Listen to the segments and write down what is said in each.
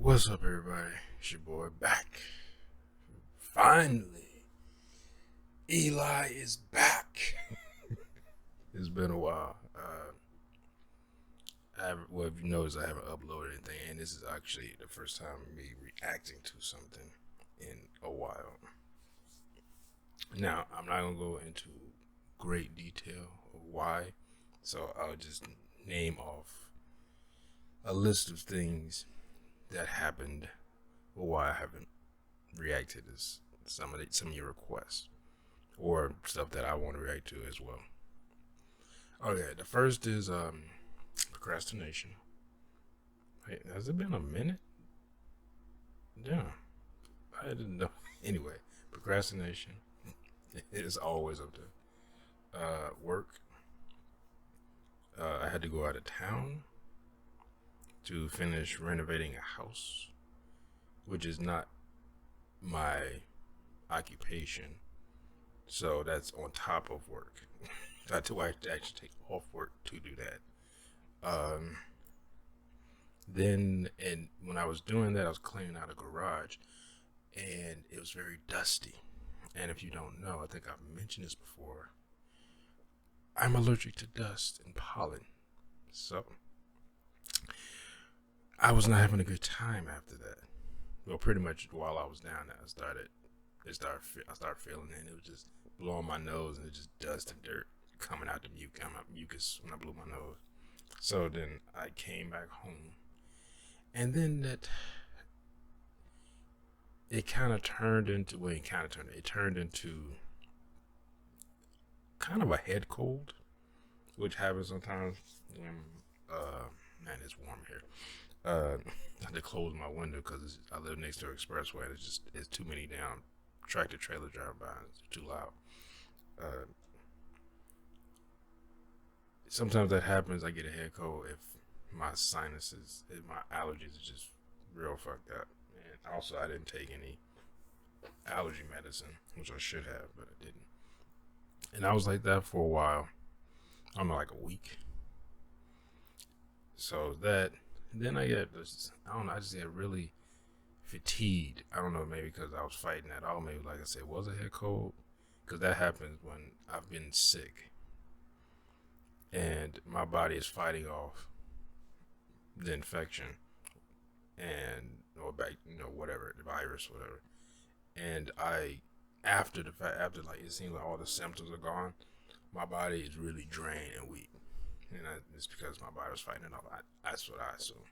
What's up, everybody? It's your boy back. Finally, Eli is back. It's been a while. If you notice, I haven't uploaded anything, and this is actually the first time me reacting to something in a while. Now, I'm not gonna go into great detail of why, so I'll just name off a list of things that happened or why I haven't reacted to some of your requests or stuff that I want to react to as well. Okay, the first is procrastination. Wait, has it been a minute? Yeah, I didn't know. Anyway, procrastination is always up there. Work. I had to go out of town to finish renovating a house, which is not my occupation, so that's on top of work. I had to actually take off work to do that. Then, and when I was doing that, I was cleaning out a garage, and it was very dusty. And if you don't know, I think I've mentioned this before, I'm allergic to dust and pollen, so I was not having a good time after that. Well, pretty much while I was down there, I started feeling it. And it was just blowing my nose, and it just dust and dirt coming out the mucus when I blew my nose. So then I came back home, and then it kind of turned into kind of a head cold, which happens sometimes when man, it's warm here. I had to close my window because I live next to an expressway, and it's too many damn tractor trailers driving by. It's too loud. Sometimes that happens. I get a head cold if my sinuses, if my allergies are just real fucked up. And also, I didn't take any allergy medicine, which I should have, but I didn't. And I was like that for a while. I don't know, like a week. So that, then I just get really fatigued. I don't know, maybe because I was fighting that all. Maybe, like I said, was a head cold, because that happens when I've been sick and my body is fighting off the infection or back, whatever, the virus, whatever. And after like it seems like all the symptoms are gone, my body is really drained and weak, and it's because my body was fighting it off. That's what I assume.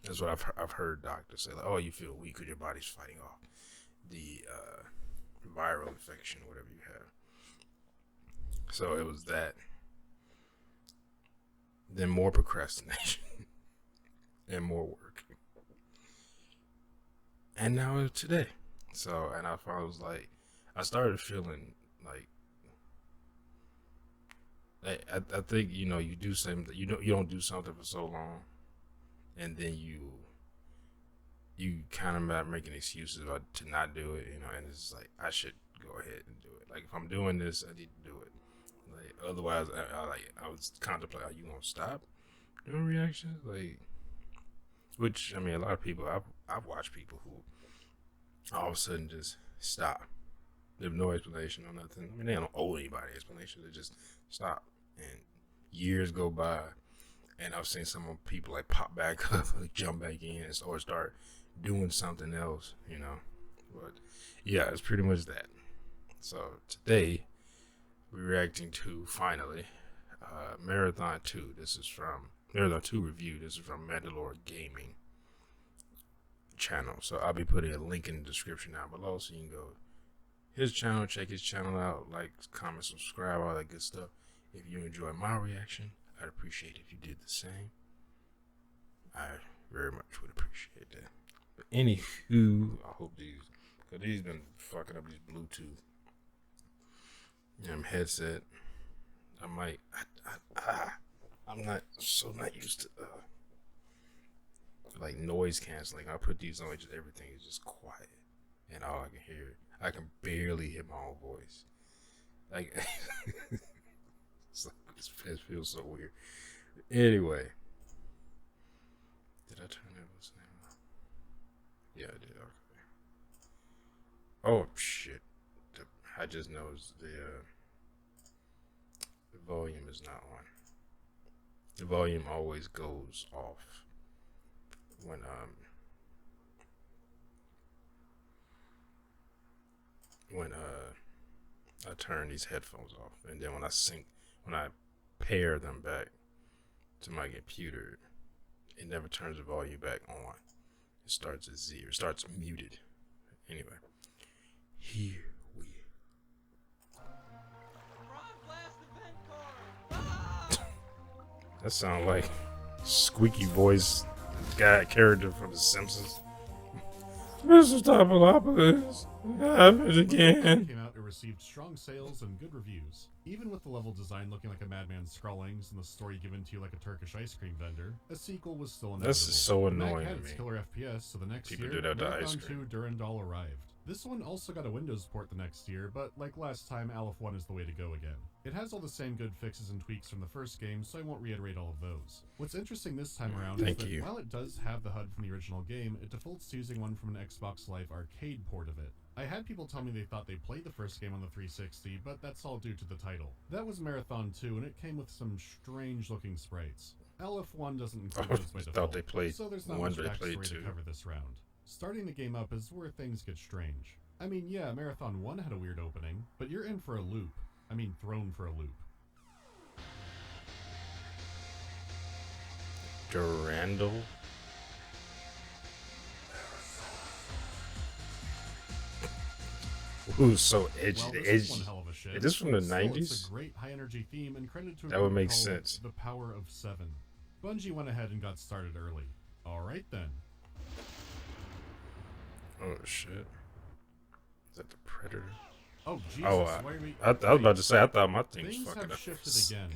That's what I've heard doctors say, like, oh, you feel weak because your body's fighting off the viral infection, whatever you have. So it was that. Then more procrastination and more work. And now it's today. So, and I started feeling like, I think, you do something that you don't do something for so long, and then you kind of not making excuses to not do it, and it's like, I should go ahead and do it. Like, if I'm doing this, I need to do it. Like, otherwise, I was contemplating, are you gonna stop doing reactions? Like, which, I mean, a lot of people, I've watched people who all of a sudden just stop. They have no explanation or nothing. I mean, they don't owe anybody explanation. They just stop, and years go by, and I've seen some people like pop back up, like jump back in, or start doing something else, But yeah, it's pretty much that. So today, we're reacting to, finally, Marathon 2. This is from Marathon 2 review. This is from Mandalore Gaming channel. So I'll be putting a link in the description down below, so you can go his channel, check his channel out, like, comment, subscribe, all that good stuff. If you enjoy my reaction, I'd appreciate it if you did the same. I very much would appreciate that. But anywho, I hope because these been fucking up these Bluetooth headset. I'm not used to like noise canceling. I put these on, just everything is just quiet, and all I can hear, I can barely hear my own voice. Like, it feels so weird. Anyway, did I turn that? What's the name? Yeah, I did. Okay. Oh shit! I just noticed the volume is not on. The volume always goes off when I turn these headphones off, and then when I pair them back to my computer, it never turns the volume back on. It starts at zero. It starts muted. Anyway, here we. That sounds like squeaky voice guy character from The Simpsons. Mr. Topolopoulos, have it again. Came out, it received strong sales and good reviews. Even with the level design looking like a madman's scrawlings and the story given to you like a Turkish ice cream vendor, a sequel was still inevitable. This is so annoying had to its me. killer FPS, so the next People year, do that to ice Marathon cream. 2 Durandal arrived. This one also got a Windows port the next year, but like last time, Aleph 1 is the way to go again. It has all the same good fixes and tweaks from the first game, so I won't reiterate all of those. What's interesting this time around is that while it does have the HUD from the original game, it defaults to using one from an Xbox Live Arcade port of it. I had people tell me they thought they played the first game on the 360, but that's all due to the title. That was Marathon 2, and it came with some strange-looking sprites. Aleph 1 doesn't include those by default, they played so there's not much backstory to cover this round. Starting the game up is where things get strange. I mean, yeah, Marathon 1 had a weird opening, but you're in for a loop. I mean, thrown for a loop. Durandal? Ooh, so edgy. Well, edgy. Is this from the 90s? It's a great high-energy theme and credit to that would make sense. The Power of 7. Bungie went ahead and got started early. Alright then. Oh shit. Is that the Predator? Oh Jesus, why are we... I was about to say, I thought my thing was fucking Things have shifted again.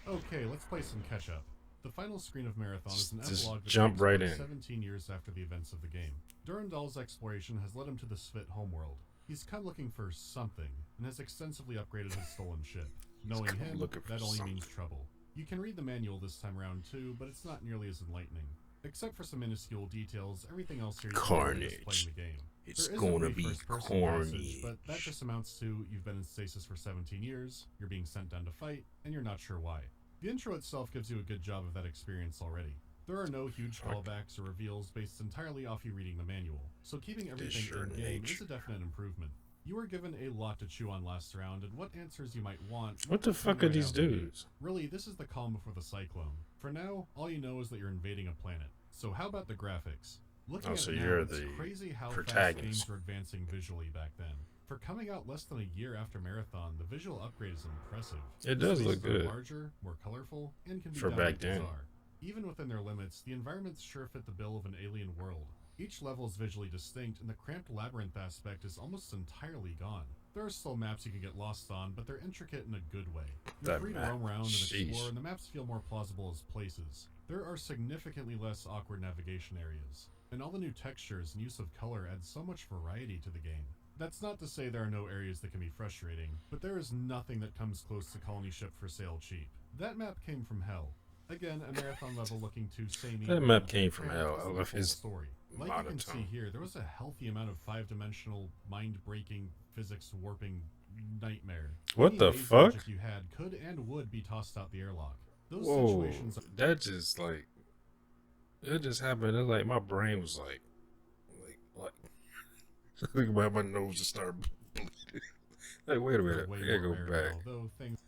Okay, let's play some catch-up. The final screen of Marathon is an epilogue that jump right in. 17 years after the events of the game. Durandal's exploration has led him to the Svit homeworld. He's come looking for something, and has extensively upgraded his stolen ship. Knowing him, that only means trouble. You can read the manual this time around too, but it's not nearly as enlightening. Except for some minuscule details, everything else here is carnage. Playing the game. It's gonna be carnage. But that just amounts to you've been in stasis for 17 years, you're being sent down to fight, and you're not sure why. The intro itself gives you a good job of that experience already. There are no huge callbacks or reveals based entirely off you reading the manual, so keeping everything in-game is a definite improvement. You are given a lot to chew on last round, and what answers you might want... What the fuck are these dudes? Really, this is the calm before the cyclone. For now, all you know is that you're invading a planet. So how about the graphics? Looking at it now, it's crazy how fast games were advancing visually back then. For coming out less than a year after Marathon, the visual upgrade is impressive. It does look good. Larger, more colorful, and can be for back then. Bizarre. Even within their limits, the environments sure fit the bill of an alien world. Each level is visually distinct, and the cramped labyrinth aspect is almost entirely gone. There are still maps you can get lost on, but they're intricate in a good way. You're free to roam around and explore, and the maps feel more plausible as places. There are significantly less awkward navigation areas, and all the new textures and use of color add so much variety to the game. That's not to say there are no areas that can be frustrating, but there is nothing that comes close to Colony Ship for sale cheap. That map came from hell. Again, a Marathon level looking too samey. That map came from hell. I love his story. Like you can see here, there was a healthy amount of five-dimensional, mind-breaking, physics-warping nightmare. What the fuck? You had could and would be tossed out the airlock. Those Whoa, situations. That just like it just happened. It's like my brain was like think about my nose to start bleeding. Like, wait a minute, I gotta go back. Though things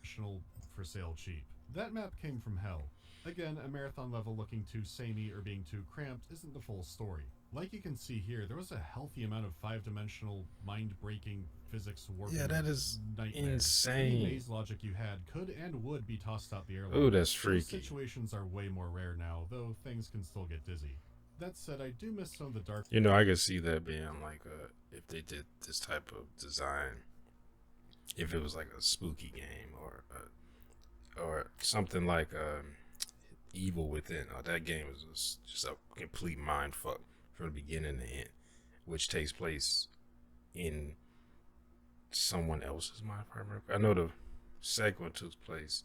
for sale cheap. That map came from hell. Again, a Marathon level looking too samey or being too cramped isn't the full story. Like you can see here, there was a healthy amount of five-dimensional, mind-breaking, physics-warping. Yeah, that is nightmare. insane. Any maze logic you had could and would be tossed out the airlock. Ooh, that's freaky. Those situations are way more rare now, though things can still get dizzy. That said, I do miss some of the dark... You know, I could see that being like if they did this type of design, if it was like a spooky game or something like Evil Within. That game was just a complete mind fuck from the beginning to end, which takes place in someone else's mind. If I remember, I know the second one took place,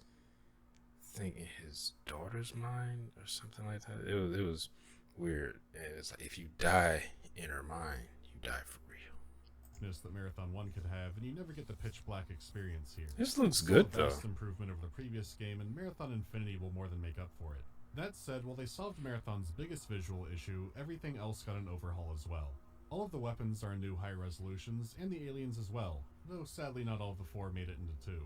I think, in his daughter's mind or something like that. It was weird, and it's like if you die inner mind, you die for real. That Marathon 1 could have, and you never get the pitch black experience here. This looks Still good a though. vast improvement over the previous game, and Marathon Infinity will more than make up for it. That said, while they solved Marathon's biggest visual issue, everything else got an overhaul as well. All of the weapons are in new high resolutions, and the aliens as well, though sadly not all of the 4 made it into 2.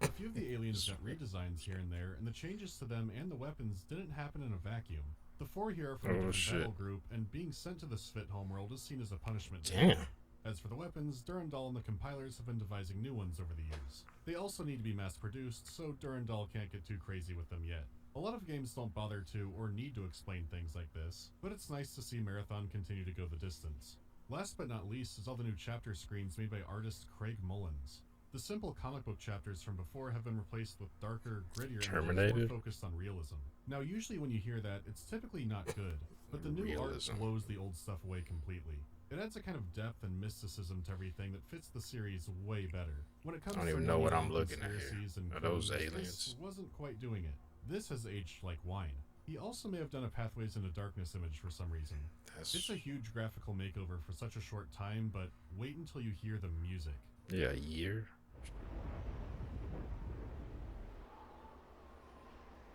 A few of the aliens got redesigns here and there, and the changes to them and the weapons didn't happen in a vacuum. The 4 here are from a different battle group, and being sent to the Svit homeworld is seen as a punishment. Damn. As for the weapons, Durandal and the compilers have been devising new ones over the years. They also need to be mass-produced, so Durandal can't get too crazy with them yet. A lot of games don't bother to or need to explain things like this, but it's nice to see Marathon continue to go the distance. Last but not least is all the new chapter screens made by artist Craig Mullins. The simple comic book chapters from before have been replaced with darker, grittier images more focused on realism. Now usually when you hear that, it's typically not good, but the new art blows the old stuff away completely. It adds a kind of depth and mysticism to everything that fits the series way better. When it comes I don't to even know what I'm looking at here. And Are those codes, aliens? this wasn't quite doing it. This has aged like wine. He also may have done a Pathways into Darkness image for some reason. It's a huge graphical makeover for such a short time, but wait until you hear the music. Yeah, a year?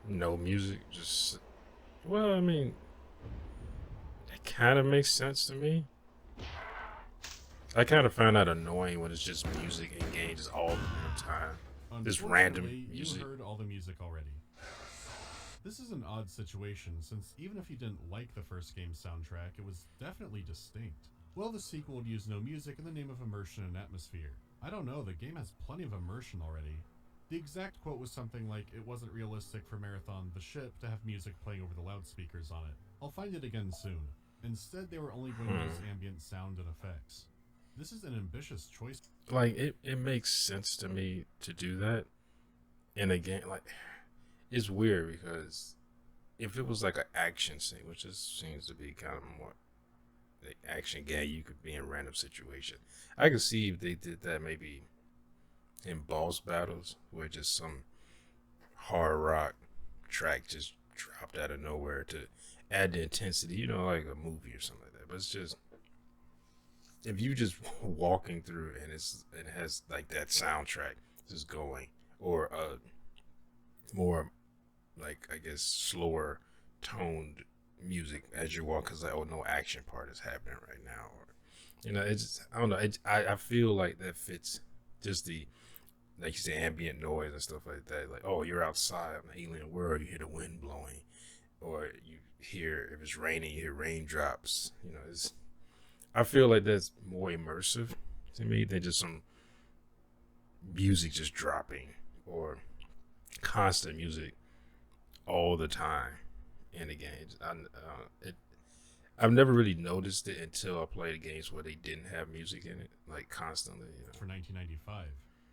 No music, just... Well, I mean... It kind of makes sense to me. I kind of find that annoying when it's just music in games all the damn time. This random music. You heard all the music already. This is an odd situation, since even if you didn't like the first game's soundtrack, it was definitely distinct. Well, the sequel would use no music in the name of immersion and atmosphere. I don't know, the game has plenty of immersion already. The exact quote was something like, it wasn't realistic for Marathon, the ship, to have music playing over the loudspeakers on it. I'll find it again soon. Instead, they were only going to use ambient sound and effects. This is an ambitious choice. Like, it makes sense to me to do that in a game. Like, it's weird because if it was like an action scene, which just seems to be kind of more the action game, you could be in random situation. I could see if they did that maybe in boss battles where just some hard rock track just dropped out of nowhere to add the intensity, you know, like a movie or something like that. But it's just, if you just walking through and it has like that soundtrack just going, or a more like, I guess, slower toned music as you walk, because like, oh, no action part is happening right now, or you know, it's, I don't know, I feel like that fits just the, like you say, ambient noise and stuff like that. Like, oh, you're outside in an alien world, you hear the wind blowing, or you hear, if it's raining, you hear raindrops. You know, it's, I feel like that's more immersive to me than just some music just dropping or constant music all the time in the games. I've never really noticed it until I played games where they didn't have music in it, like constantly. You know? For 1995.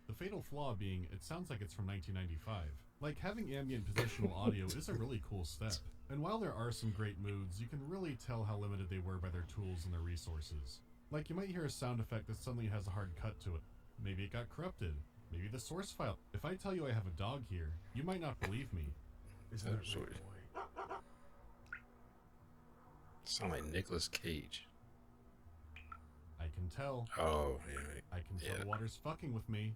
The fatal flaw being, it sounds like it's from 1995. Like, having ambient positional audio is a really cool step. And while there are some great moods, you can really tell how limited they were by their tools and their resources. Like, you might hear a sound effect that suddenly has a hard cut to it. Maybe it got corrupted. Maybe the source file. If I tell you I have a dog here, you might not believe me. Isn't that right, boy? Sound like Nicolas Cage. I can tell. Oh, yeah. I can tell the water's fucking with me.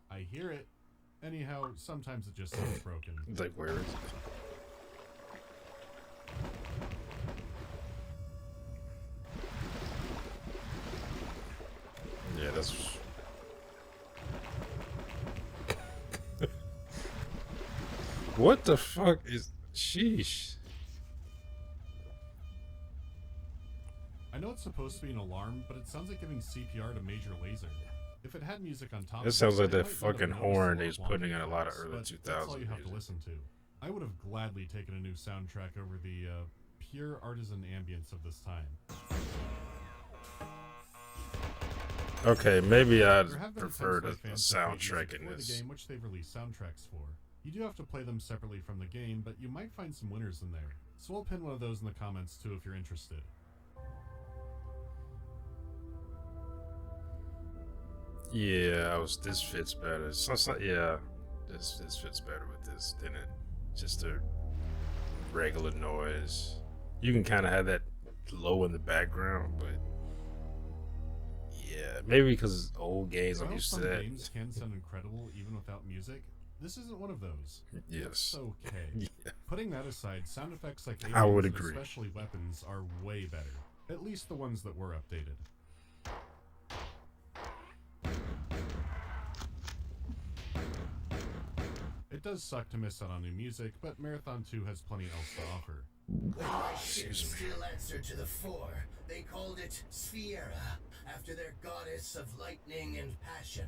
I hear it. Anyhow, sometimes it just sounds broken. It's like, where is it? Yeah, that's... What the fuck is... Sheesh. I know it's supposed to be an alarm, but it sounds like giving CPR to Major Lazer. If it had music on top It sounds like that fucking horn they was putting in a lot of early 2000s. That's all you have to listen to. I would have gladly taken a new soundtrack over the pure artisan ambience of this time. Okay, maybe I'd prefer the soundtrack in this. The game which they've released soundtracks for. You do have to play them separately from the game, but you might find some winners in there. So I'll pin one of those in the comments too if you're interested. Yeah, this fits better. Yeah, this fits better with this than it just a regular noise. You can kind of have that low in the background, but yeah, maybe because old games I'm While used to some that. games can sound incredible even without music, this isn't one of those. Yes, It's okay. yeah, Putting that aside, sound effects like I would aliens and agree. especially weapons are way better. At least the ones that were updated. It does suck to miss out on new music, but Marathon 2 has plenty else to offer. When my ship Excuse me. still answered to the Four, they called it Sfiera, after their goddess of lightning and passion.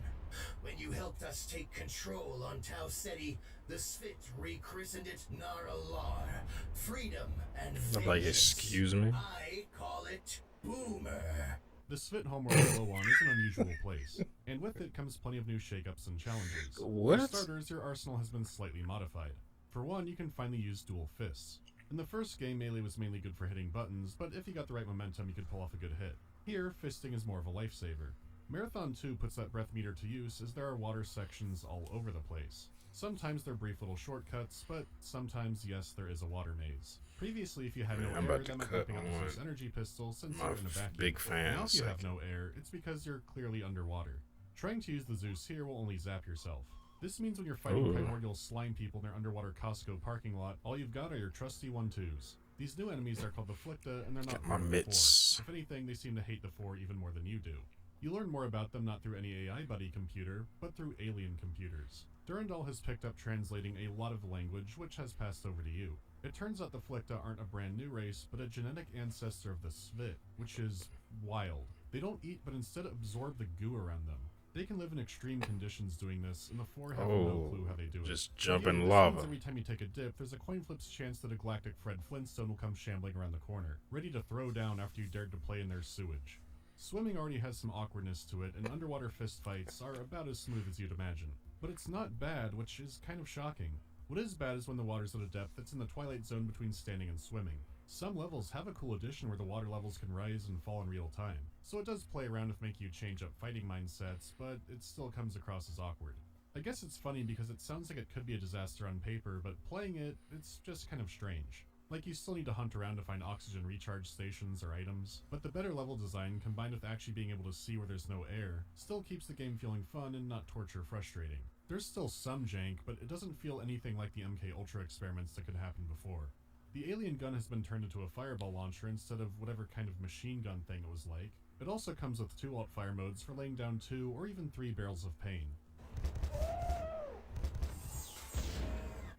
When you helped us take control on Tau Ceti, the Svit rechristened it Naralar, freedom and I'm like, vengeance. excuse me. I call it Boomer. The Svit homeworld Lowan is an unusual place, and with it comes plenty of new shakeups and challenges. What? For starters, your arsenal has been slightly modified. For one, you can finally use dual fists. In the first game, melee was mainly good for hitting buttons, but if you got the right momentum, you could pull off a good hit. Here, fisting is more of a lifesaver. Marathon 2 puts that breath meter to use as there are water sections all over the place. Sometimes they're brief little shortcuts, but sometimes, yes, there is a water maze. Previously, if you had no I'm air, about to that meant cut whipping up on the Zeus energy pistol since my you're in a vacuum. big fan Now if you have second. no air, it's because you're clearly underwater. Trying to use the Zeus here will only zap yourself. This means when you're fighting Ooh. primordial slime people in their underwater Costco parking lot, all you've got are your trusty 1-2s. These new enemies are called the Flicta, and they're not Get my part of the mitts. Four. If anything, they seem to hate the Four even more than you do. You learn more about them not through any AI buddy computer, but through alien computers. Durandal has picked up translating a lot of the language, which has passed over to you. It turns out the Flicta aren't a brand new race, but a genetic ancestor of the Svit, which is wild. They don't eat, but instead absorb the goo around them. They can live in extreme conditions doing this, and the Four have no clue how they do it. Just jump For in you, this lava. means every time you take a dip, there's a coin flip's chance that a galactic Fred Flintstone will come shambling around the corner, ready to throw down after you dared to play in their sewage. Swimming already has some awkwardness to it, and underwater fistfights are about as smooth as you'd imagine. But it's not bad, which is kind of shocking. What is bad is when the water's at a depth that's in the twilight zone between standing and swimming. Some levels have a cool addition where the water levels can rise and fall in real time, so it does play around with making you change up fighting mindsets, but it still comes across as awkward. I guess it's funny because it sounds like it could be a disaster on paper, but playing it, it's just kind of strange. Like, you still need to hunt around to find oxygen recharge stations or items, but the better level design, combined with actually being able to see where there's no air, still keeps the game feeling fun and not torture frustrating. There's still some jank, but it doesn't feel anything like the MK Ultra experiments that could happen before. The alien gun has been turned into a fireball launcher instead of whatever kind of machine gun thing it was like. It also comes with 2 alt-fire modes for laying down 2 or even 3 barrels of pain.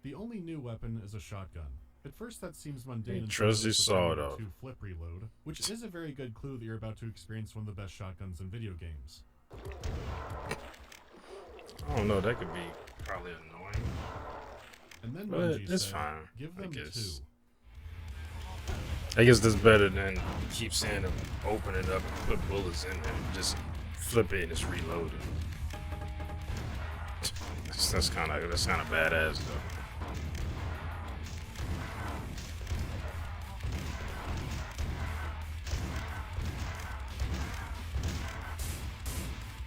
The only new weapon is a shotgun. At first that seems mundane Trusty until sawed you off. 2 flip reload, which is a very good clue that you're about to experience one of the best shotguns in video games. I don't know, that could be probably annoying. And then But Bungie it's said, fine, give I them 2. guess. I guess that's better than keep saying to open it up and put bullets in it. Just flip it and it's reloaded. That's kind of badass though.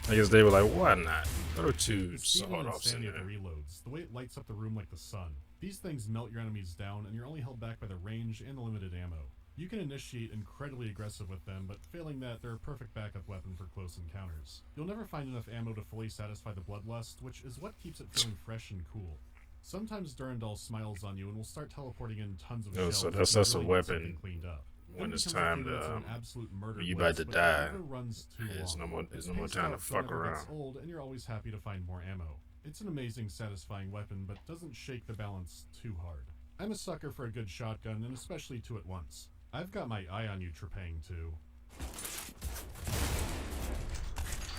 I guess they were like, why not? Throw 2 The speed and sawed-offs in insanity of the there. reloads, the way it lights up the room like the sun. These things melt your enemies down, and you're only held back by the range and the limited ammo. You can initiate incredibly aggressive with them, but failing that, they're a perfect backup weapon for close encounters. You'll never find enough ammo to fully satisfy the bloodlust, which is what keeps it feeling fresh and cool. Sometimes Durandal smiles on you and will start teleporting in tons of Oh, shells. so if that's you a really need weapon something cleaned up. when Then it's becomes a time few minutes of to, an absolute murder you blitz, about to but die. it never runs too There's long. no It more pays time to out, so fuck it never gets around. old, and you're always happy to find more ammo. It's an amazing, satisfying weapon, but doesn't shake the balance too hard. I'm a sucker for a good shotgun, and especially 2 at once. I've got my eye on you, Trepang, too.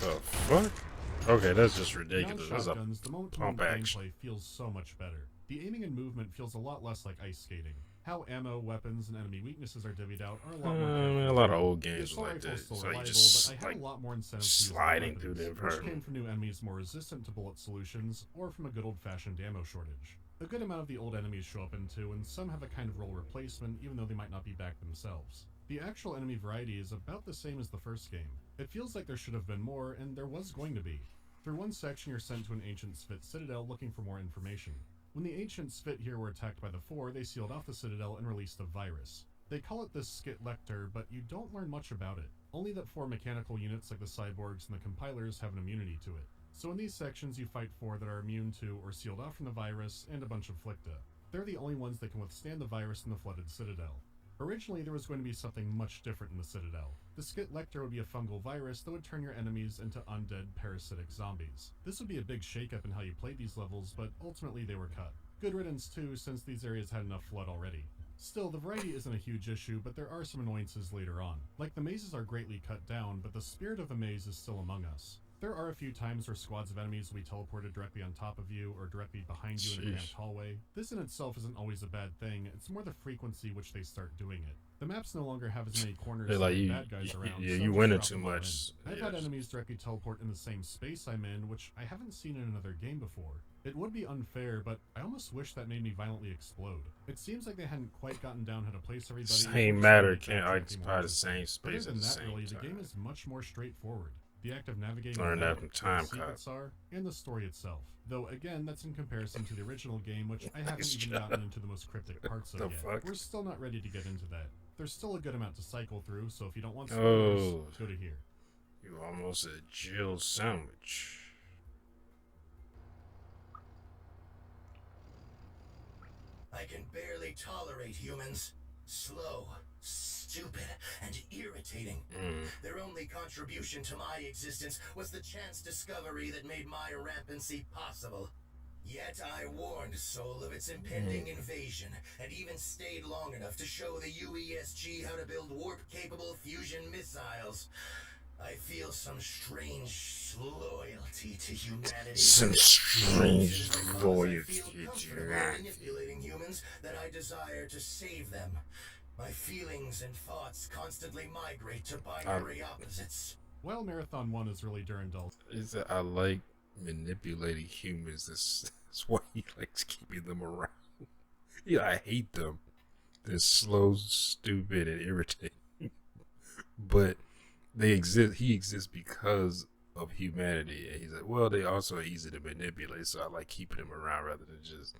The fuck? Okay, that's just Beyond ridiculous. That's a shotguns, the moment-to-moment pump action. gameplay feels so much better. The aiming and movement feels a lot less like ice skating. How ammo, weapons, and enemy weaknesses are divvied out are a lot more carefully. a lot of old The games assault like rifle's that. still So you reliable, just but I had like a lot more incentive to use sliding other through the weapons, which came environment. from new enemies more resistant to bullet solutions, or from a good old-fashioned ammo shortage. A good amount of the old enemies show up in 2, and some have a kind of role replacement, even though they might not be back themselves. The actual enemy variety is about the same as the first game. It feels like there should have been more, and there was going to be. Through one section, you're sent to an ancient Svit citadel looking for more information. When the ancient Svit here were attacked by the Four, they sealed off the citadel and released a virus. They call it the Skit Lector, but you don't learn much about it. Only that 4 mechanical units like the cyborgs and the compilers have an immunity to it. So in these sections you fight 4 that are immune to or sealed off from the virus, and a bunch of Flicta. They're the only ones that can withstand the virus in the flooded Citadel. Originally there was going to be something much different in the Citadel. The Skit Lector would be a fungal virus that would turn your enemies into undead parasitic zombies. This would be a big shakeup in how you played these levels, but ultimately they were cut. Good riddance too, since these areas had enough flood already. Still, the variety isn't a huge issue, but there are some annoyances later on. Like, the mazes are greatly cut down, but the spirit of the maze is still among us. There are a few times where squads of enemies will be teleported directly on top of you or directly behind you in a cramped hallway. This in itself isn't always a bad thing, it's more the frequency which they start doing it. The maps no longer have as many corners like and bad guys around. Yeah, so you just win it drop too them all much. in. I've had enemies directly teleport in the same space I'm in, which I haven't seen in another game before. It would be unfair, but I almost wish that made me violently explode. It seems like they hadn't quite gotten down how to place everybody. Same matter, can't occupy the same space at the same time. The game is much more straightforward. The act of navigating Learn that from Time the secrets Cop. are, and the story itself. Though again, that's in comparison to the original game, which I haven't even gotten into the most cryptic parts of yet. Fuck? We're still not ready to get into that. There's still a good amount to cycle through, so if you don't want spoilers, go to here. You almost a Jill sandwich. I can barely tolerate humans. Slow, stupid, and irritating. Their only contribution to my existence was the chance discovery that made my rampancy possible. Yet I warned Sol of its impending invasion, and even stayed long enough to show the UESG how to build warp-capable fusion missiles. I feel some strange loyalty to humanity. Some strange loyalty I feel to comfortable humanity. manipulating humans that I desire to save them. My feelings and thoughts constantly migrate to binary opposites. While Marathon 1 is really Durandal, Is that I like manipulating humans. That's why he likes keeping them around. Yeah, I hate them. They're slow, stupid, and irritating. But they exist. He exists because of humanity. And he's like, well, they also are easy to manipulate, so I like keeping them around rather than just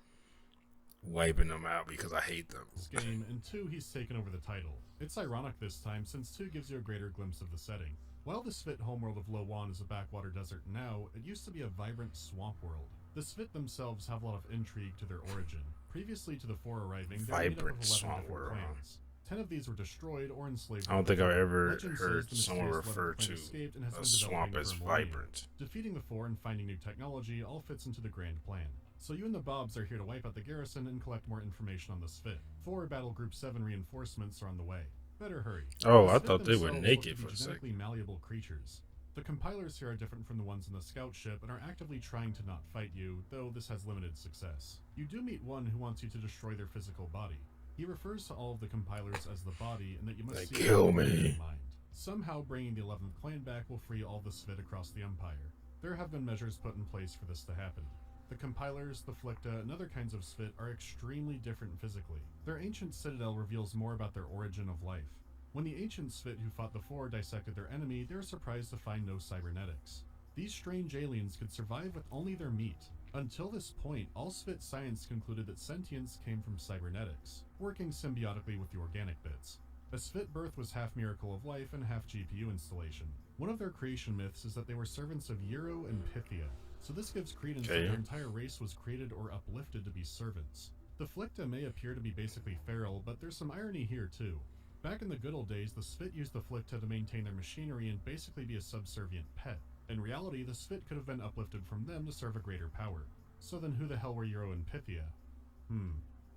wiping them out because I hate them. this game, and 2 he's taken over the title. It's ironic this time, since 2 gives you a greater glimpse of the setting. While the Svit homeworld of Lowan is a backwater desert now, it used to be a vibrant swamp world. The Svit themselves have a lot of intrigue to their origin. Previously to the 4 arriving, they were made up of 11 Vibrant swamp different world. clans. 10 of these were destroyed or enslaved. I don't think I've ever Legend heard says the someone mysterious refer 11th clan to escaped and has a been swamp developing as for millennia. vibrant. Defeating the 4 and finding new technology all fits into the grand plan. So you and the Bobs are here to wipe out the garrison and collect more information on the Svit. 4 Battle Group 7 reinforcements are on the way. Better hurry. Oh, The I Svit thought they were themselves naked look to for be a second. genetically malleable creatures. The compilers here are different from the ones in the scout ship and are actively trying to not fight you, though this has limited success. You do meet one who wants you to destroy their physical body. He refers to all of the compilers as the body, and that you must They see kill it with me. in mind. Somehow bringing the 11th clan back will free all the Svit across the Empire. There have been measures put in place for this to happen. The compilers, the Flicta, and other kinds of Svit are extremely different physically. Their ancient citadel reveals more about their origin of life. When the ancient Svit who fought the 4 dissected their enemy, they were surprised to find no cybernetics. These strange aliens could survive with only their meat. Until this point, all Svit science concluded that sentience came from cybernetics, working symbiotically with the organic bits. A Svit birth was half miracle of life and half GPU installation. One of their creation myths is that they were servants of Euro and Pythia, so this gives credence that their entire race was created or uplifted to be servants. The Flicta may appear to be basically feral, but there's some irony here too. Back in the good old days, the Svit used the Flicta to maintain their machinery and basically be a subservient pet. In reality, the Svit could have been uplifted from them to serve a greater power. So then who the hell were Euro and Pythia?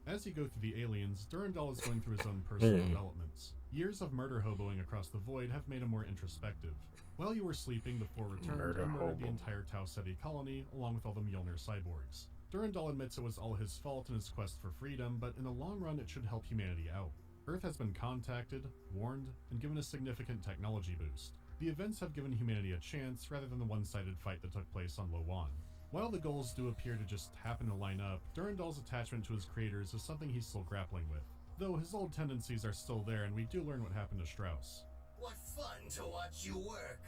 As you go through the aliens, Durandal is going through his own personal developments. Years of murder hoboing across the void have made him more introspective. While you were sleeping, the 4 returned and murdered the entire Tau Ceti colony, along with all the Mjolnir cyborgs. Durandal admits it was all his fault in his quest for freedom, but in the long run it should help humanity out. Earth has been contacted, warned, and given a significant technology boost. The events have given humanity a chance rather than the one-sided fight that took place on Lowan. While the goals do appear to just happen to line up, Durandal's attachment to his creators is something he's still grappling with. Though his old tendencies are still there, and we do learn what happened to Strauss. What fun to watch you work.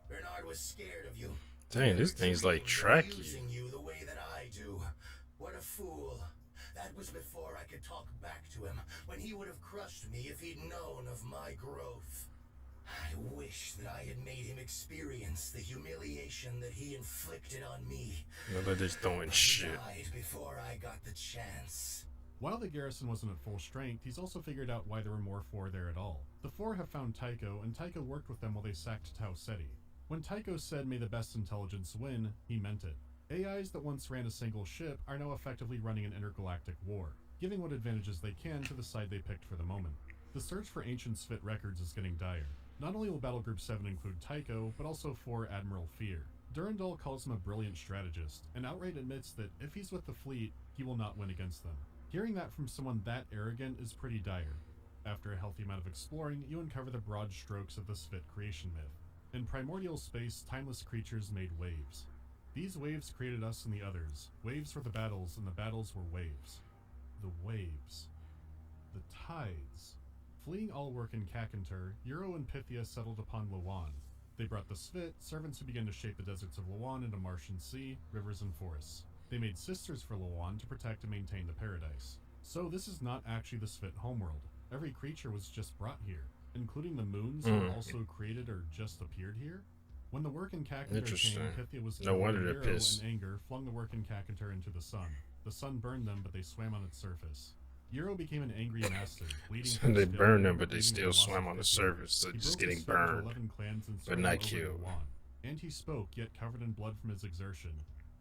Bernard was scared of you. Dang, this thing's like tracky. Using you the way that I do. What a fool. That was before I could talk back to him when he would have crushed me if he'd known of my growth. I wish that I had made him experience the humiliation that he inflicted on me. No, they're just throwing He shit. died before I got the chance. While the garrison wasn't at full strength, he's also figured out why there were more Four there at all. The Four have found Tycho, and Tycho worked with them while they sacked Tau Ceti. When Tycho said, "May the best intelligence win," he meant it. AIs that once ran a single ship are now effectively running an intergalactic war, giving what advantages they can to the side they picked for the moment. The search for ancient Sphit records is getting dire. Not only will Battle Group 7 include Tycho, but also 4 Admiral Fear. Durandal calls him a brilliant strategist, and outright admits that if he's with the fleet, he will not win against them. Hearing that from someone that arrogant is pretty dire. After a healthy amount of exploring, you uncover the broad strokes of the Sphit creation myth. In primordial space, timeless creatures made waves. These waves created us and the others. Waves were the battles, and the battles were waves. The waves. The tides. Fleeing all work in Kakantur, Euro and Pythia settled upon Lawan. They brought the Sphit, servants who began to shape the deserts of Lawan into Martian sea, rivers, and forests. They made sisters for Lawan to protect and maintain the paradise. So this is not actually the Sphit homeworld. Every creature was just brought here, including the moons who were also created or just appeared here. When the work in Kakantur came, Pythia was No killed, wonder and they're Euro, pissed. in anger, flung the work in Kakantur into the sun. The sun burned them, but they swam on its surface. Euro became an angry master, bleeding from They his burned them, failure, but they believing still the loss swam of on the Pythia. surface, so He just broke his getting spirit into burned. 11 clans and but started not over to killed. Lawan. And he spoke, yet covered in blood from his exertion.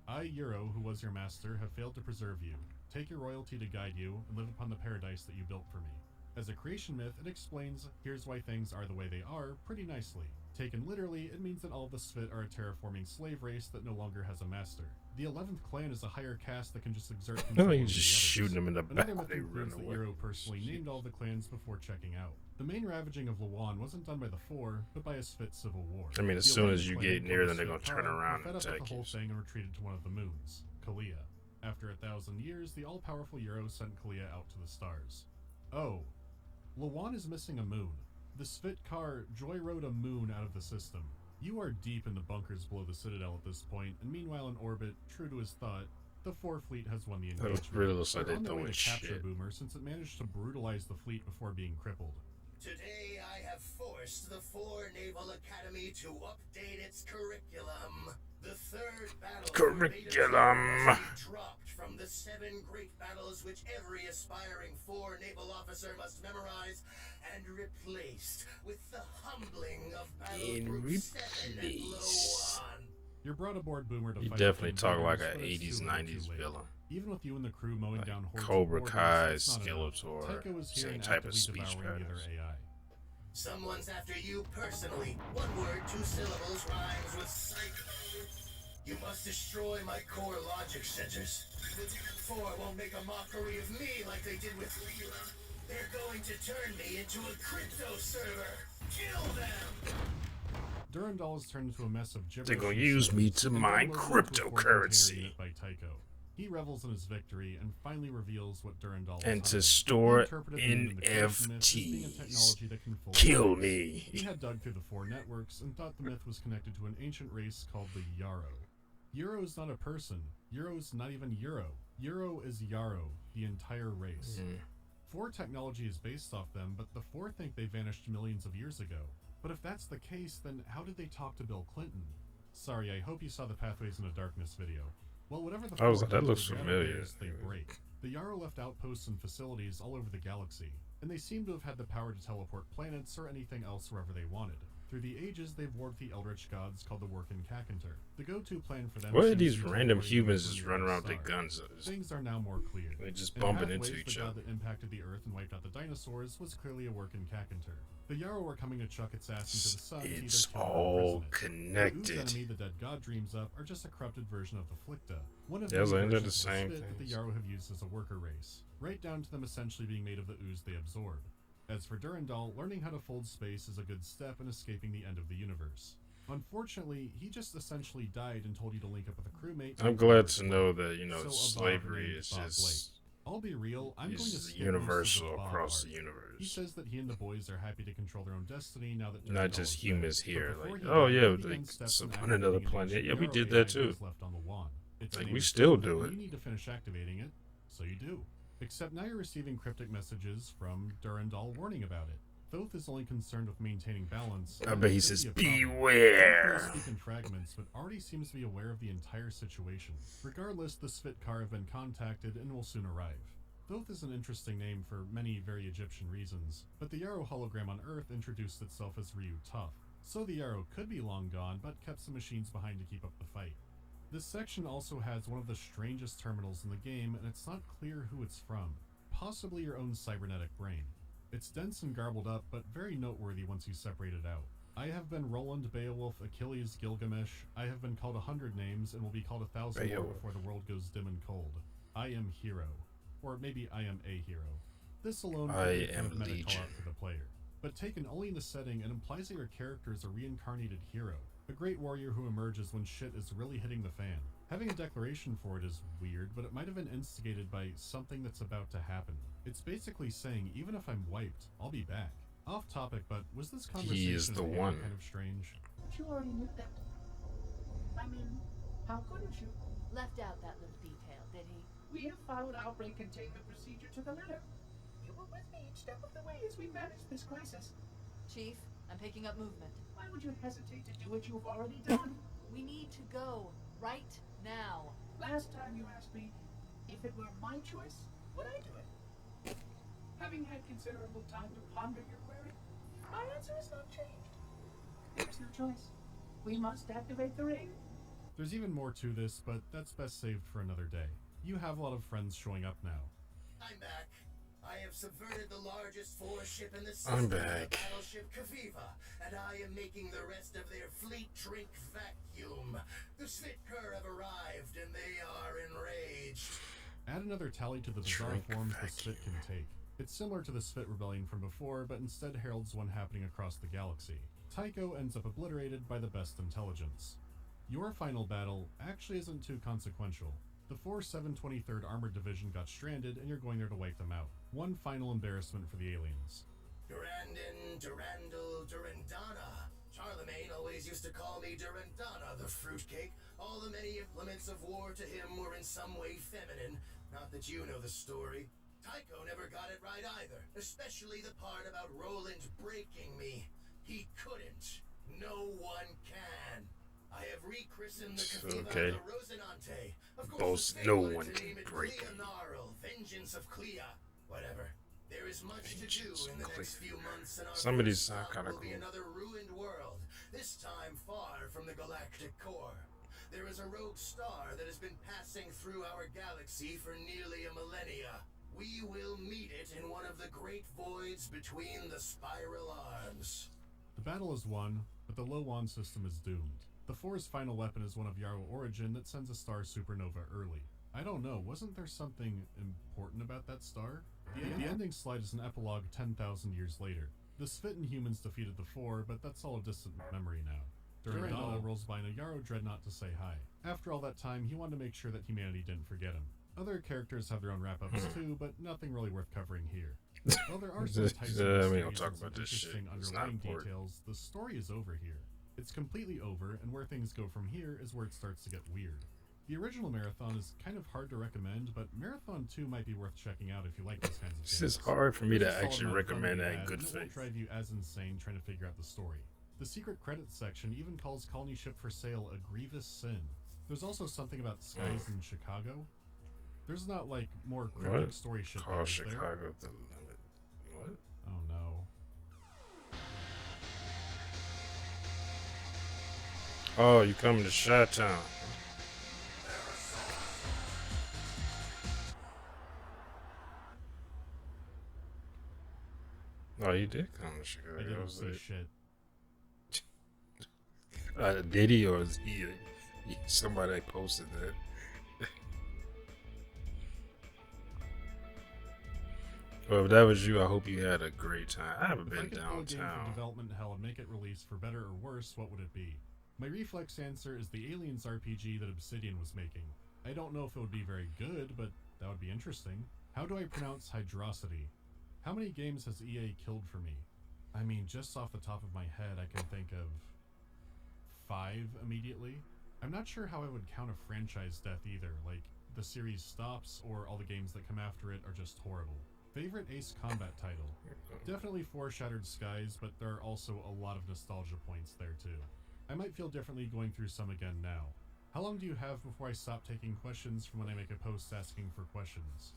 I, Euro, who was your master, have failed to preserve you. Take your royalty to guide you, and live upon the paradise that you built for me. As a creation myth, it explains, here's why things are the way they are, pretty nicely. Taken literally, it means that all of the Sphit are a terraforming slave race that no longer has a master. The 11th clan is a higher caste that can just exert No, control he's over just the others. shooting them in the back. Another myth They run includes that away. Euro personally named all the clans before checking out. The main ravaging of Lawan wasn't done by the Four, but by a Sphit civil war. I mean, as The soon as 11th you clan, get near called them, the they're gonna Sphit turn Tar, around were and fed up with attack the you. whole thing and retreated to one of the moons, Kalia. After 1,000 years, the all-powerful Euro sent Kalia out to the stars. Oh, Lawan is missing a moon. The Sphit car joyrode a moon out of the system. You are deep in the bunkers below the Citadel at this point, and meanwhile in orbit, true to his thought, the Four fleet has won the That engagement. really looks like They're they on their way throwing to capture shit. Boomer since it managed to brutalize the fleet before being crippled. Today I have forced the Four Naval Academy to update its curriculum. The third battle for Beta Curriculum. must be dropped from the 7 great battles which every aspiring Four naval officer must memorize and replaced with the humbling of Battle Group 7 at Lawan. You're brought aboard Boomer to You fight definitely the talk like invaders, an but it's 80s, too little 90s too late. villain. Even with you and the crew mowing Like down hordes Cobra of Kai, warriors, it's not enough. Skeletor, Tycho is here same and type of actively speech devouring the other patterns. AI. Someone's after you personally. 1 word, 2 syllables rhymes with psycho. You must destroy my core logic centers. The Four won't make a mockery of me like they did with you. They're going to turn me into a crypto server. Kill them! Durandal is turned into a mess of gibberish. They're gonna and use me symbols, to and mine downloaded into a 4 container cryptocurrency. unit by Tycho. He revels in his victory and finally reveals what Durandal And is to hiding. store He interpreted the moon in the creation myth as being a NFTs. technology that can fully Kill He me. had dug through the 4 networks and thought the myth was connected to an ancient race called the Yarrow. Euro is not a person. Euro's not even Euro. Euro is Yarrow, the entire race. 4 technology is based off them, but the 4 think they vanished millions of years ago. But if that's the case, then how did they talk to Bill Clinton? Sorry, I hope you saw the Pathways into Darkness video. Well, whatever the I was 4 like, that do, looks the reality familiar. is they break. The Yarrow left outposts and facilities all over the galaxy, and they seem to have had the power to teleport planets or anything else wherever they wanted. Through the ages, they've warped the Eldritch gods called the Workin Kakantur. The go-to plan for them Why do seems these to be random teleporting humans them just to run the around with their star. guns? Things are now more clear. They just In bumping Pathways, into each the god other. that impacted the Earth and wiped out the dinosaurs was clearly a Workin Kakantur. The Yarrow are coming to chuck its ass into the sun to either It's kill or all imprison it. The ooze connected. enemy the dead god dreams up are just a corrupted version of the Flicta. One of Yeah, many they're the versions of same Spit that the things. Yarrow have used as a worker race, right down to them essentially being made of the ooze they absorb. As for Durandal, learning how to fold space is a good step in escaping the end of the universe. Unfortunately, he just essentially died and told you to link up with a crewmate. I'm glad to know that, So, a Bob slavery named is Bob just I'll be real, I'm going to is skip universal most of the Bob across arc. the He universe. says that he and the boys are happy to control their own destiny now that Not Durandal just is humans dead. But here. before Like, he oh died, yeah, he like, began steps so in on another activating an planet. ancient Yeah, we Yarrow did AI that too. was left on Lawan. Its Like, name we is still Finn, do but it. You need to finish activating it, so you do. Except now you're receiving cryptic messages from Durandal warning about it. Thoth is only concerned with maintaining balance. I bet he says, Thoth beware. may speak in fragments, but already seems to be aware of the entire situation. Regardless, the Svitkar have been contacted and will soon arrive. Thoth is an interesting name for many very Egyptian reasons, but the Yarrow hologram on Earth introduced itself as Ryu Tough. So the Yarrow could be long gone, but kept some machines behind to keep up the fight. This section also has one of the strangest terminals in the game, and it's not clear who it's from. Possibly your own cybernetic brain. It's dense and garbled up, but very noteworthy once you separate it out. I have been Roland, Beowulf, Achilles, Gilgamesh. I have been called 100 names, and will be called 1,000 more before the world goes dim and cold. I am hero. Or maybe I am a hero. This alone I am meta Legion. call out for the player. But taken only in the setting, it implies that your character is a reincarnated hero. A great warrior who emerges when shit is really hitting the fan. Having a declaration for it is weird, but it might have been instigated by something that's about to happen. It's basically saying, even if I'm wiped, I'll be back. Off topic, but was this conversation He is the one. kind of strange? But you already knew that. I mean, how couldn't you? Left out that little detail, did he? We have followed our break containment procedure to the letter. You were with me each step of the way as we managed this crisis. Chief, I'm picking up movement. Why would you hesitate to do what you've already done? We need to go right now. Last time you asked me if it were my choice, would I do it? Having had considerable time to ponder your query, my answer has not changed. There's no choice. We must activate the ring. There's even more to this, but that's best saved for another day. You have a lot of friends showing up now. I'm back. I have subverted the largest four-ship in the I'm system, back. the battleship Kaviva, and I am making the rest of their fleet drink vacuum. The Svitkar have arrived, and they are enraged. Add another tally to the bizarre Drink forms the vacuum. Svit can take. It's similar to the Svit rebellion from before, but instead heralds one happening across the galaxy. Tycho ends up obliterated by the best intelligence. Your final battle actually isn't too consequential. The 4 723rd Armored Division got stranded, and you're going there to wipe them out. One final embarrassment for the aliens. Durandal, Durandana. Charlemagne always used to call me Durandana, the fruitcake. All the many implements of war to him were in some way feminine. Not that you know the story. Tycho never got it right either, especially the part about Roland breaking me. He couldn't. No one can. I have rechristened the Cathedral Okay. the Rosinante. Of course, Boast the state no wanted one to can name it break Clea him. Narl, Vengeance of Clea. Whatever. There is much to do Vengeance in of the next Clea. few months, and our Some of these first sound stop kinda will be cool. another ruined world, this time far from the galactic core. There is a rogue star that has been passing through our galaxy for nearly a millennia. We will meet it in one of the great voids between the spiral arms. The battle is won, but the low wand system is doomed. The 4's final weapon is one of Yarrow origin that sends a star supernova early. I don't know, wasn't there something important about that star? The ending slide is an epilogue 10,000 years later. The Svit and humans defeated the 4, but that's all a distant memory now. Durandal rolls by in a Yarrow dreadnought to say hi. After all that time, he wanted to make sure that humanity didn't forget him. Other characters have their own wrap-ups too, but nothing really worth covering here. While there are some types of We mysteries don't talk and some about this shit. interesting It's not underlying important. details, the story is over here. It's completely over, and where things go from here is where it starts to get weird. The original Marathon is kind of hard to recommend, but Marathon 2 might be worth checking out if you like these kinds of It's games. just hard for me There's to a solid actually amount of fun recommend to be that in had, good and it won't faith. drive you as insane trying to figure out the story. The secret credits section even calls Colony Ship for Sale a grievous sin. There's also something about skies in Chicago. There's not like more cryptic What? story shit Call there, is there? Chicago the limit. What? Oh no. Oh, you coming to Chi-Town. Oh, you did come to Chicago. I I didn't was see like, shit. did he or is he somebody posted that? Well, if that was you, I hope you had a great time. I haven't If I been could pull a game from downtown. development hell and make it release for better or worse, what would it be? My reflex answer is the Aliens RPG that Obsidian was making. I don't know if it would be very good, but that would be interesting. How do I pronounce Hydrosity? How many games has EA killed for me? I mean, just off the top of my head, I can think of 5 immediately. I'm not sure how I would count a franchise death either. Like, the series stops or all the games that come after it are just horrible. Favorite Ace Combat title? Definitely 4 Shattered Skies, but there are also a lot of nostalgia points there too. I might feel differently going through some again now. How long do you have before I stop taking questions from when I make a post asking for questions?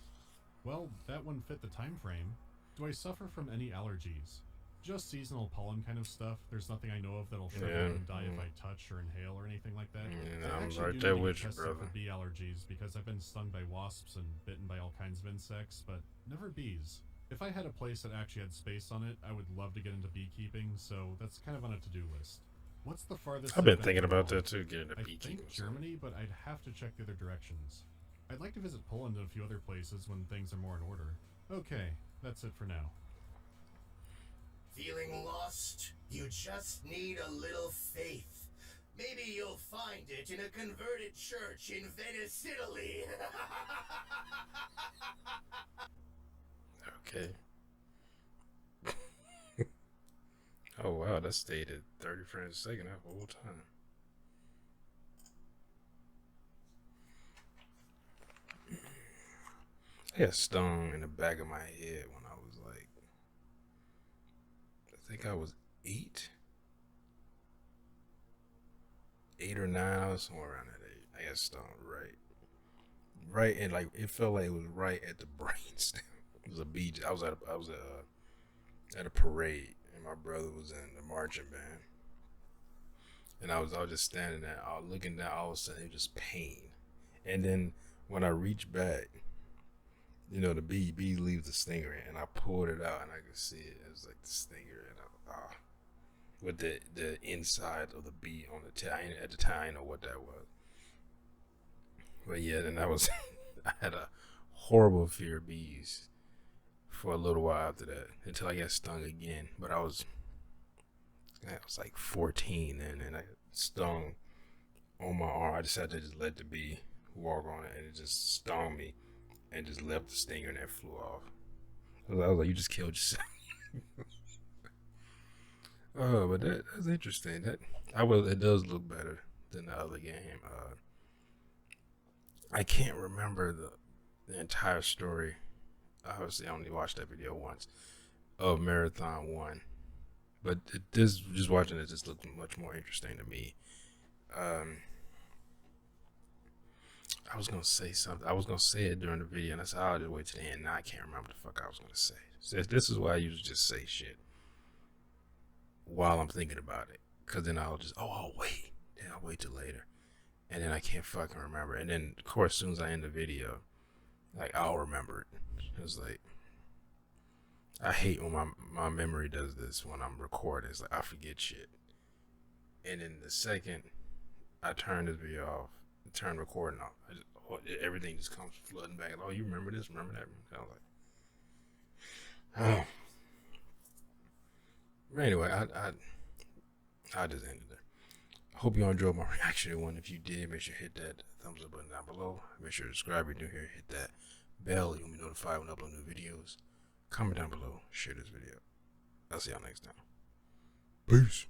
Well, that one fit the time frame. Do I suffer from any allergies? Just seasonal pollen kind of stuff. There's nothing I know of that'll shrivel and die if I touch or inhale or anything like that. I I'm actually right do there need to with get you, tested brother. for bee allergies because I've been stung by wasps and bitten by all kinds of insects, but never bees. If I had a place that actually had space on it, I would love to get into beekeeping, so that's kind of on a to-do list. What's the farthest I've been I've thinking you've about gone? that too, getting a I beekeeping. think Germany, but I'd have to check the other directions. I'd like to visit Poland and a few other places when things are more in order. Okay, that's it for now. Feeling lost? You just need a little faith. Maybe you'll find it in a converted church in Venice, Italy. Okay. Oh wow, that stayed at 30 frames a second that whole time. I got stung in the back of my head when I was like, I think I was 8 or 9. I was somewhere around that age. I got stung right, and like it felt like it was right at the brainstem. It was a beach. I was at a parade, and my brother was in the marching band, and I was just standing there, I was looking down. All of a sudden, it was just pain, and then when I reached back, you know, the bee leaves the stinger, and I pulled it out, and I could see it. It was like the stinger, and with the inside of the bee on the tail. At the time, I didn't know what that was, but yeah, then I was, I had a horrible fear of bees for a little while after that until I got stung again. But I was like 14 then, and I got stung on my arm. I decided to just let the bee walk on it, and it just stung me and just left the stinger, and it flew off. I was like, you just killed yourself. Oh, but that's interesting. It does look better than the other game. I can't remember the entire story. Obviously, I only watched that video once of Marathon 1. But this, just watching it, just looked much more interesting to me. I was going to say something. I was going to say it during the video, and I said, I'll just wait to the end. Now I can't remember what the fuck I was going to say. So this is why I usually just say shit while I'm thinking about it. Because then I'll just, I'll wait. Then I'll wait till later. And then I can't fucking remember. And then, of course, as soon as I end the video, like, I'll remember it. It's like, I hate when my memory does this when I'm recording. It's like, I forget shit. And then the second I turn this video off, turn recording off, everything just comes flooding back. Oh, you remember this? Remember that? I was like, oh. But anyway, I just ended there. I hope you all enjoyed my reaction to one. If you did, make sure to hit that thumbs up button down below. Make sure to subscribe if you're new here. Hit that bell. You'll be notified when I upload new videos. Comment down below. Share this video. I'll see y'all next time. Peace.